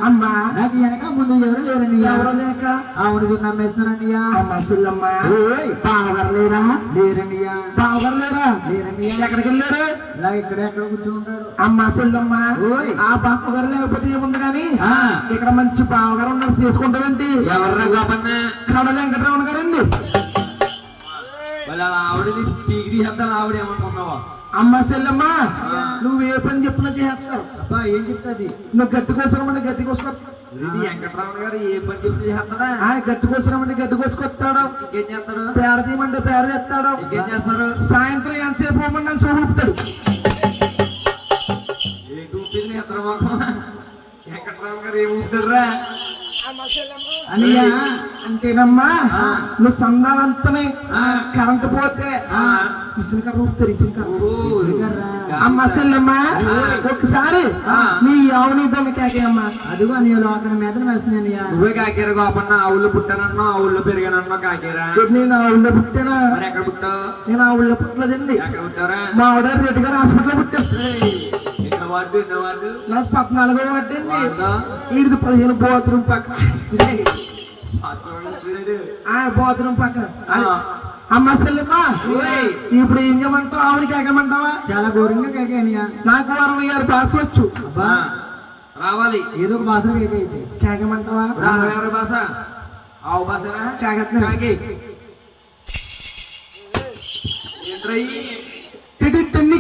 అమ్మా నాకు వెనక ముందు ఎవరు లేరన్నయ్యా ఎవరు లేక ఆవిడ నమ్మేస్తున్నారన్నయ్యా అమ్మా సిల్లమ్మ బావగారు లేరా లేరన్నయ్యా బావగారు లేరా లేరన్నయ్యా ఎక్కడికి వెళ్ళారు ఇలా ఎక్కడ కూర్చుంటాడు అమ్మా సిల్లమ్మ ఓయ్ ఆ బావగారు లేకపోతే ఏముంది కానీ ఆ. ఇక్కడ మంచి బావగారు ఉన్నారు చేసుకుంటారండి ఎవర్రా గోపన్న కడల వెంకటరమణ గారండి వాళ్ళ ఆవిడని డిగ్రీ చేద్దాం ఆవిడ ఏమనుకున్నావా అమ్మా సెల్లమ్మ నువ్వు ఏ పని చెప్పినా చేస్తారు అబ్బా ఏం చెప్తాది నువ్వు గట్టి కోసరమంటే గట్టి కోసుకొ వెంకటరామణ గారు ఏ పని చెప్తే చేస్తాడా గట్టి కోసరమంటే గట్టి కోసుకొస్తాడు ఇంకేం చేస్తాడు పేడ తీయమంటే పేడ తెస్తాడు ఇంకేం చేస్తారు సాయంత్రం ఎంతసేపు పోమని సూపుతాడు ఏ టూపీని చేస్తారు మాకు వెంకటరామణ గారు ఏం ఊపుతాడురా అనియా అంటేనమ్మా నువ్వు సందాలంతనే కరెంట్ పోతే ఇసుకర్ర ఊపుతారు ఇసుకర్ర అమ్మా సెల్లమ్మ ఒకసారి మీ ఆవుని దొంగ కేకమ్మా అదిగో నీ లోకల మీద వేస్తుంది అన్నయ్య నువ్వే కాకేరా గోపన్న ఆవుల్లో పుట్టానన్నా ఆవుల్లో పెరిగానన్నా కాకేరా నేను ఆ ఊళ్ళో పుట్టానా మరి ఎక్కడ పుట్టావు నేను ఆ ఊళ్ళో పుట్టలేదండి ఎక్కడ పుట్టారా మా ఆవిడ రెడ్డి గారు హాస్పిటల్లో పుట్టాను ఎన్న వార్డు నాకు 14వ వార్డు అండి ఈడిది 15 బాత్రూమ్ పక్కన బాత్రూమ్ పక్కన అమ్మ సెల్లమ్మ ఇప్పుడు ఏం చేయమంటావు ఆవిడకి ఎగమంటావా చాలా ఘోరంగా కేకయ్యా నాకు 66 భాష వచ్చు అబ్బా రావాలి ఏదో ఒక భాష కేక అయితే కేగమంటావా భాష ఆవు భాష కేగత్తున్నా ఏంట్రయ్యి